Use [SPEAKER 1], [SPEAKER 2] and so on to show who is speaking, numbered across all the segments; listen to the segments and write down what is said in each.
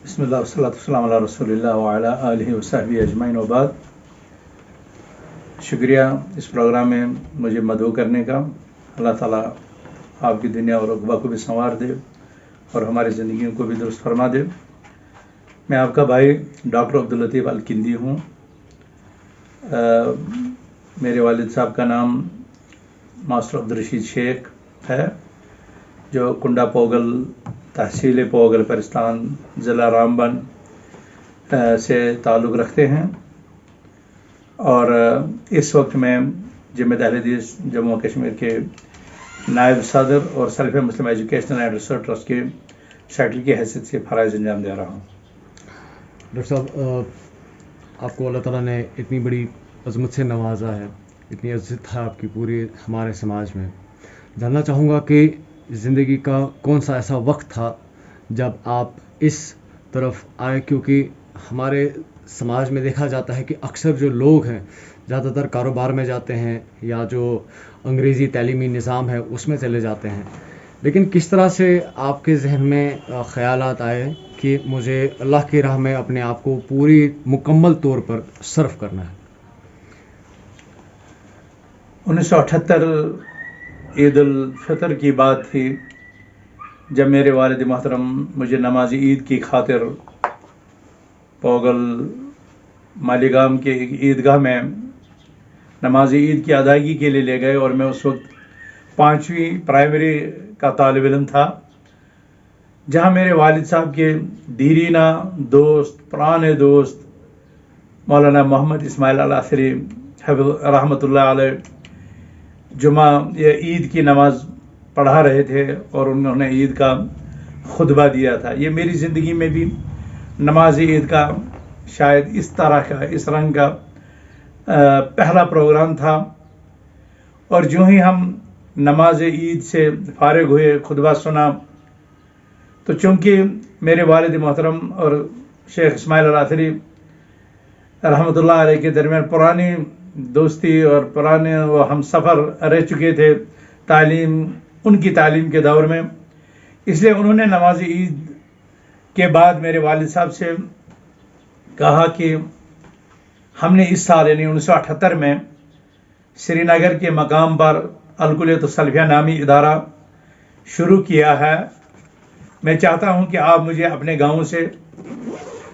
[SPEAKER 1] بسم اللہ والصلاۃ والسلام علی رسول اللہ وعلی آلہ وصحبہ اجمعین وبعد. شکریہ اس پروگرام میں مجھے مدعو کرنے کا. اللہ تعالیٰ آپ کی دنیا اور عقبہ کو بھی سنوار دے اور ہماری زندگیوں کو بھی درست فرما دے. میں آپ کا بھائی ڈاکٹر عبداللطیف الکندی ہوں. میرے والد صاحب کا نام ماسٹر عبدالرشید شیخ ہے، جو کنڈا پوگل تحصیل پوگل پرستان ضلع رامبن سے تعلق رکھتے ہیں، اور اس وقت میں جامعہ اہل حدیث جموں و کشمیر کے نائب صدر اور self Muslim educational and research trust کے سیکرٹری کی حیثیت سے فرائض انجام دے رہا ہوں.
[SPEAKER 2] ڈاکٹر صاحب، آپ کو اللہ تعالیٰ نے اتنی بڑی عظمت سے نوازا ہے، اتنی عزت ہے آپ کی پورے ہمارے سماج میں. جاننا چاہوں گا کہ زندگی کا کون سا ایسا وقت تھا جب آپ اس طرف آئے، کیونکہ ہمارے سماج میں دیکھا جاتا ہے کہ اکثر جو لوگ ہیں زیادہ تر کاروبار میں جاتے ہیں یا جو انگریزی تعلیمی نظام ہے اس میں چلے جاتے ہیں، لیکن کس طرح سے آپ کے ذہن میں خیالات آئے کہ مجھے اللہ کی راہ میں اپنے آپ کو پوری مکمل طور پر صرف کرنا ہے؟
[SPEAKER 1] 1978 عید الفطر کی بات تھی، جب میرے والد محترم مجھے نماز عید کی خاطر پوگل مالیگام کے عیدگاہ میں نماز عید کی ادائیگی کے لیے لے گئے، اور میں اس وقت 5ویں پرائمری کا طالب علم تھا، جہاں میرے والد صاحب کے دیرینہ دوست، پرانے دوست مولانا محمد اسماعیل الاثری رحمۃ اللہ علیہ جمعہ یا عید کی نماز پڑھا رہے تھے، اور انہوں نے عید کا خطبہ دیا تھا. یہ میری زندگی میں بھی نماز عید کا شاید اس طرح کا، اس رنگ کا پہلا پروگرام تھا. اور جو ہی ہم نماز عید سے فارغ ہوئے، خطبہ سنا، تو چونکہ میرے والد محترم اور شیخ اسماعیل الاثری رحمۃ اللہ علیہ کے درمیان پرانی دوستی اور پرانے وہ ہم سفر رہ چکے تھے تعلیم، ان کی تعلیم کے دور میں، اس لیے انہوں نے نماز عید کے بعد میرے والد صاحب سے کہا کہ ہم نے اس سال یعنی 1978 میں سری نگر کے مقام پر الکلیۃ السلفیہ نامی ادارہ شروع کیا ہے. میں چاہتا ہوں کہ آپ مجھے اپنے گاؤں سے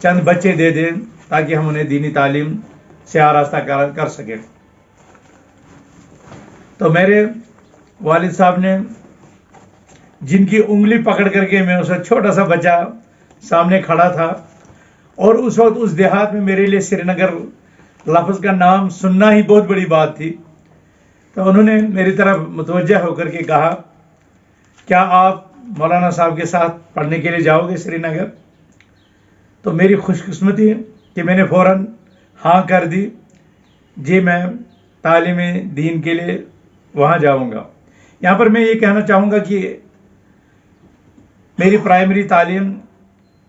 [SPEAKER 1] چند بچے دے دیں تاکہ ہم انہیں دینی تعلیم سے آراستہ کر سکیں. تو میرے والد صاحب نے، جن کی انگلی پکڑ کر کے میں اسے چھوٹا سا بچہ سامنے کھڑا تھا، اور اس وقت اس دیہات میں میرے لیے سری نگر لفظ کا نام سننا ہی بہت بڑی بات تھی، تو انہوں نے میری طرف متوجہ ہو کر کے کہا، کیا آپ مولانا صاحب کے ساتھ پڑھنے کے لیے جاؤ گے سری نگر؟ تو میری خوش قسمتی کہ میں نے فوراً ہاں کر دی، جی میں تعلیم دین کے لیے وہاں جاؤں گا. یہاں پر میں یہ کہنا چاہوں گا کہ میری پرائمری تعلیم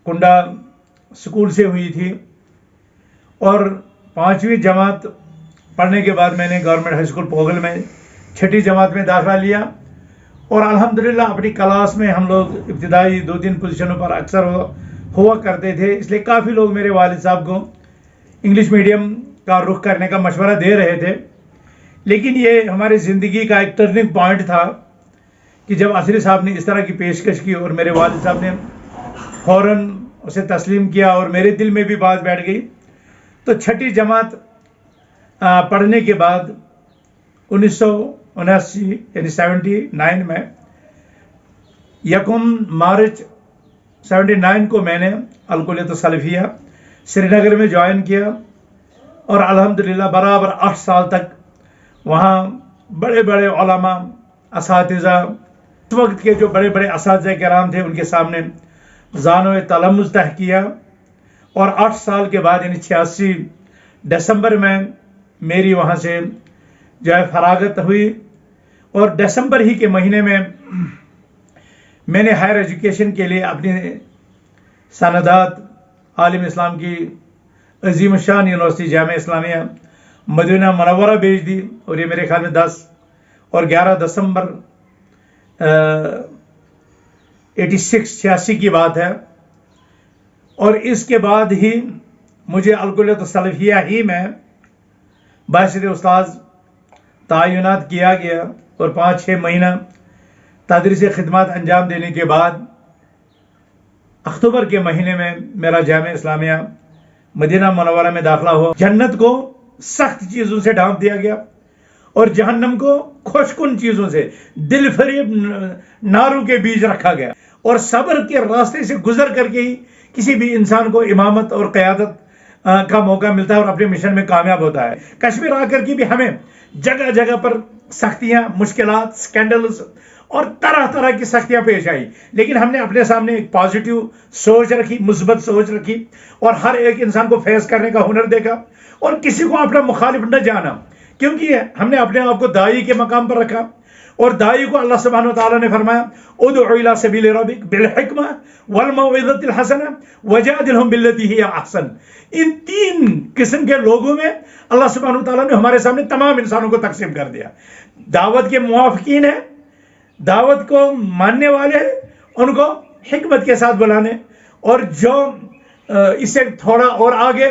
[SPEAKER 1] کنڈا اسکول سے ہوئی تھی، اور 5ویں جماعت پڑھنے کے بعد میں نے گورنمنٹ ہائی اسکول پوگل میں 6ٹھی جماعت میں داخلہ لیا، اور الحمدللہ اپنی کلاس میں ہم لوگ ابتدائی 2-3 پوزیشنوں پر اکثر ہوا کرتے تھے، اس لیے کافی لوگ میرے والد صاحب کو انگلش میڈیم کا رخ کرنے کا مشورہ دے رہے تھے. لیکن یہ ہماری زندگی کا ایک ٹرننگ پوائنٹ تھا کہ جب اثری صاحب نے اس طرح کی پیشکش کی اور میرے والد صاحب نے فوراً اسے تسلیم کیا اور میرے دل میں بھی بات بیٹھ گئی. تو 6ٹھی جماعت پڑھنے کے بعد 1979 یعنی 79 میں 1 مارچ 79 کو میں نے الکلیۃ السلفیہ سری نگر میں جوائن کیا، اور الحمدللہ برابر 8 سال تک وہاں بڑے بڑے علماء، اساتذہ، اس وقت کے جو بڑے بڑے اساتذہ کرام تھے ان کے سامنے زانو تلمذ طے کیا. اور 8 سال کے بعد یعنی 86 دسمبر میں میری وہاں سے جو ہے فراغت ہوئی، اور دسمبر ہی کے مہینے میں میں نے ہائر ایجوکیشن کے لیے اپنی سندات عالم اسلام کی عظیم الشان یونیورسٹی جامعہ اسلامیہ مدینہ منورہ بھیج دی، اور یہ میرے خیال میں 10 اور 11 دسمبر 86 کی بات ہے. اور اس کے بعد ہی مجھے الکلیۃ السلفیہ ہی میں بحیثیت استاذ تعینات کیا گیا اور 5-6 مہینہ تدریسی خدمات انجام دینے کے بعد اکتوبر کے مہینے میں میرا جامعہ اسلامیہ مدینہ منورہ میں داخلہ ہوا. جنت کو سخت چیزوں سے ڈھانپ دیا گیا اور جہنم کو خوشکن چیزوں سے دل فریب ناروں کے بیچ رکھا گیا. اور صبر کے راستے سے گزر کر کے ہی کسی بھی انسان کو امامت اور قیادت کا موقع ملتا ہے اور اپنے مشن میں کامیاب ہوتا ہے. کشمیر آ کر کے بھی ہمیں جگہ جگہ پر سختیاں، مشکلات، سکینڈلز اور طرح طرح کی سختیاں پیش آئی، لیکن ہم نے اپنے سامنے ایک پازیٹیو سوچ رکھی، مثبت سوچ رکھی اور ہر ایک انسان کو فیس کرنے کا ہنر دیکھا اور کسی کو اپنا مخالف نہ جانا، کیونکہ ہم نے اپنے آپ کو داعی کے مقام پر رکھا. اور داعی کو اللہ سبحانہ وتعالی نے فرمایا ادع الی سبیل ربک بالحکمہ والموعظۃ الحسنہ وجادلہم باللتی ہی احسن. ان 3 قسم کے لوگوں میں اللہ سبحانہ وتعالی نے ہمارے سامنے تمام انسانوں کو تقسیم کر دیا. دعوت کے موافقین ہیں، دعوت کو ماننے والے ہیں، ان کو حکمت کے ساتھ بلانے، اور جو اس سے تھوڑا اور آگے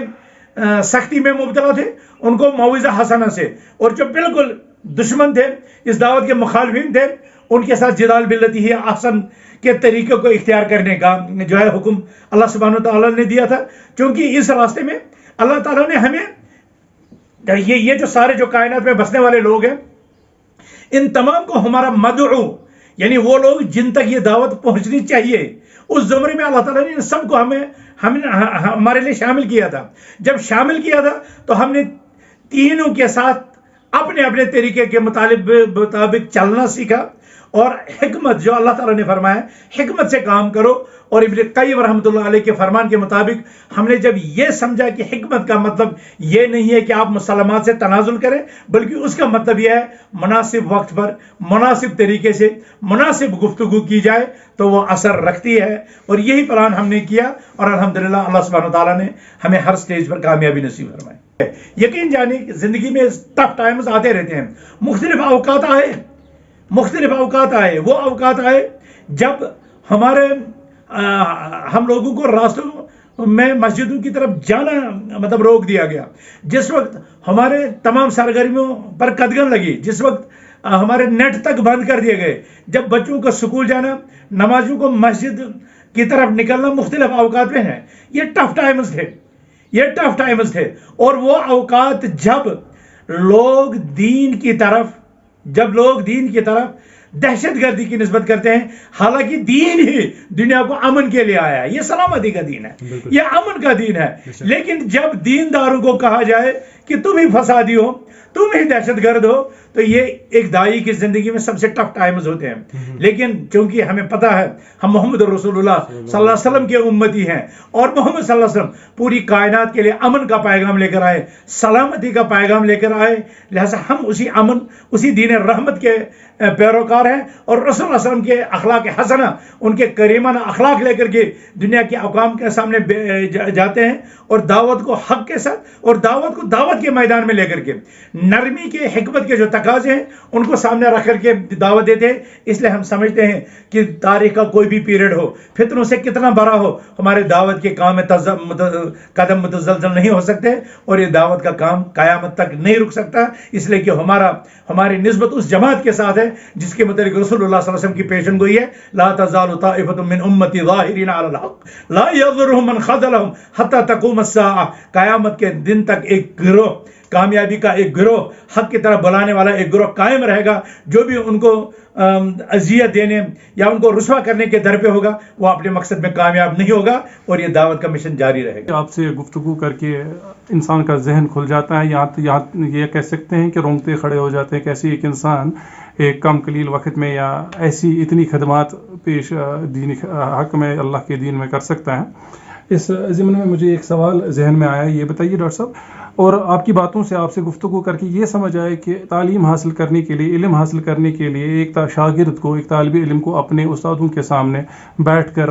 [SPEAKER 1] سختی میں مبتلا تھے ان کو موعظہ حسنہ سے، اور جو بالکل دشمن تھے، اس دعوت کے مخالفین تھے، ان کے ساتھ جدال باللتی ہی احسن کے طریقے کو اختیار کرنے کا جو ہے حکم اللہ سبحانہ وتعالی نے دیا تھا. چونکہ اس راستے میں اللہ تعالیٰ نے ہمیں یہ جو سارے جو کائنات میں بسنے والے لوگ ہیں، ان تمام کو ہمارا مدعو، یعنی وہ لوگ جن تک یہ دعوت پہنچنی چاہیے، اس زمرے میں اللہ تعالیٰ نے سب کو ہمارے لیے شامل کیا تھا. جب شامل کیا تھا تو ہم نے تینوں کے ساتھ اپنے اپنے طریقے کے مطابق چلنا سیکھا، اور حکمت جو اللہ تعالیٰ نے فرمایا حکمت سے کام کرو. اور ابن قیم رحمۃ اللہ علیہ کے فرمان کے مطابق ہم نے جب یہ سمجھا کہ حکمت کا مطلب یہ نہیں ہے کہ آپ مسلمات سے تنازل کریں، بلکہ اس کا مطلب یہ ہے مناسب وقت پر مناسب طریقے سے مناسب گفتگو کی جائے تو وہ اثر رکھتی ہے. اور یہی پلان ہم نے کیا اور الحمدللہ اللہ سبحانہ وتعالیٰ نے ہمیں ہر سٹیج پر کامیابی نصیب فرمائی. یقین جانیے کہ زندگی میں ٹف ٹائمز آتے رہتے ہیں، مختلف اوقات آئے، وہ اوقات آئے جب ہم لوگوں کو راستوں میں مسجدوں کی طرف جانا روک دیا گیا، جس وقت ہمارے تمام سرگرمیوں پر قدغن لگی، جس وقت ہمارے نیٹ تک بند کر دیے گئے، جب بچوں کو سکول جانا، نمازوں کو مسجد کی طرف نکلنا مختلف اوقات میں ہے. یہ ٹف ٹائمز تھے. اور وہ اوقات جب لوگ دین کی طرف دہشت گردی کی نسبت کرتے ہیں، حالانکہ دین ہی دنیا کو امن کے لیے آیا ہے. یہ سلامتی کا دین ہے، یہ امن کا دین ہے. لیکن جب دینداروں کو کہا جائے کہ تم ہی فسادی ہو، تم ہی دہشت گرد ہو، تو یہ ایک داعی کی زندگی میں سب سے ٹف ٹائمز ہوتے ہیں. لیکن چونکہ ہمیں پتہ ہے ہم محمد رسول اللہ صلی اللہ علیہ وسلم کے امتی ہیں، اور محمد صلی اللہ علیہ وسلم پوری کائنات کے لیے امن کا پیغام لے کر آئے، سلامتی کا پیغام لے کر آئے. لہٰذا ہم اسی دین رحمت کے پیروکار ہیں، اور رسول اللہ علیہ وسلم کے اخلاق حسنہ، ان کے کریمانہ اخلاق لے کر کے دنیا کے عوام کے سامنے جاتے ہیں، اور دعوت کو حق کے ساتھ اور دعوت کو دعوت کے میدان میں لے کر کے نرمی کے، حکمت کے جو تقاضے ہیں ان کو سامنے رکھ کر کے دعوت دیتے ہیں. اس لیے ہم سمجھتے ہیں کہ تاریخ کا کوئی بھی پیریڈ ہو، فتنوں سے کتنا بڑا ہو، ہمارے دعوت کے کام میں قدم متزلزل نہیں ہو سکتے، اور یہ دعوت کا کام قیامت تک نہیں رک سکتا. اس لیے کہ ہماری نسبت اس جماعت کے ساتھ ہے جس کے متعلق رسول اللہ صلی اللہ علیہ وسلم کی پیشن گوئی ہے، لا تزال طائفۃ من امتی ظاہرین علی الحق لا یضرهم من خذلهم حتی تقوم الساعہ. قیامت کے دن تک ایک گروہ، کامیابی کا ایک گروہ، حق کی طرف بلانے والا ایک گروہ قائم رہے گا. جو بھی ان کو اذیت دینے یا ان کو رسوا کرنے کے در پہ ہوگا وہ اپنے مقصد میں کامیاب نہیں ہوگا، اور یہ دعوت کا مشن جاری رہے گا.
[SPEAKER 3] آپ سے گفتگو کر کے انسان کا ذہن کھل جاتا ہے، یہاں یہ کہہ سکتے ہیں کہ رونگٹے کھڑے ہو جاتے ہیں. کیسے ایک انسان ایک کم قلیل وقت میں یا ایسی اتنی خدمات پیش دین حق میں اللہ کے دین میں کر سکتا ہے. اس ضمن میں مجھے ایک سوال ذہن میں آیا، یہ بتائیے ڈاکٹر صاحب، اور آپ کی باتوں سے آپ سے گفتگو کر کے یہ سمجھ آئے کہ تعلیم حاصل کرنے کے لیے، علم حاصل کرنے کے لیے ایک شاگرد کو، ایک طالب علم کو اپنے استادوں کے سامنے بیٹھ کر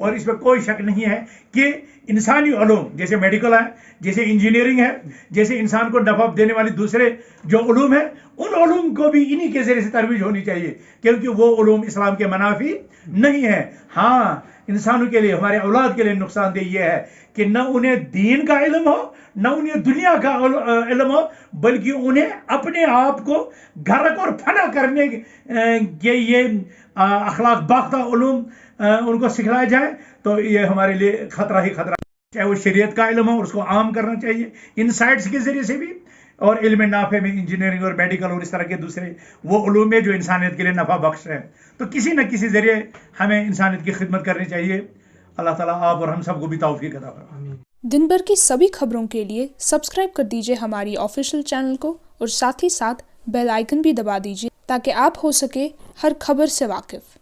[SPEAKER 1] اور اس میں کوئی شک نہیں ہے کہ انسانی علوم جیسے میڈیکل ہے، جیسے انجینئرنگ ہے، جیسے انسان کو نفع دینے والی دوسرے جو علوم ہیں، ان علوم کو بھی انہی کے ذریعے سے ترویج ہونی چاہیے، کیونکہ وہ علوم اسلام کے منافی نہیں ہے۔ ہاں انسانوں کے لیے، ہمارے اولاد کے لیے نقصان دہ یہ ہے کہ نہ انہیں دین کا علم ہو، نہ انہیں دنیا کا علم ہو، بلکہ انہیں اپنے آپ کو غرق اور فنا کرنے کے یہ اخلاق باختہ علوم ان کو سکھلائے جائیں، تو یہ ہمارے لیے خطرہ ہی خطرہ، چاہے وہ شریعت کا علم ہو، اس کو عام کرنا چاہیے انسائٹس کے ذریعے سے بھی، اور علم نافع میں انجینئرنگ اور میڈیکل اور اس طرح کے دوسرے وہ علوم ہے جو انسانیت کے لیے نفع بخش ہیں، تو کسی نہ کسی ذریعے ہمیں انسانیت کی خدمت کرنی چاہیے۔ اللہ تعالیٰ آپ اور ہم سب کو بھی توفیق عطا فرمائے۔
[SPEAKER 4] دن بھر کی سبھی خبروں کے لیے سبسکرائب کر دیجیے ہماری آفیشیل چینل کو، اور ساتھ ہی ساتھ بیل آئیکن بھی دبا دیجیے تاکہ آپ ہو سکے ہر خبر سے واقف۔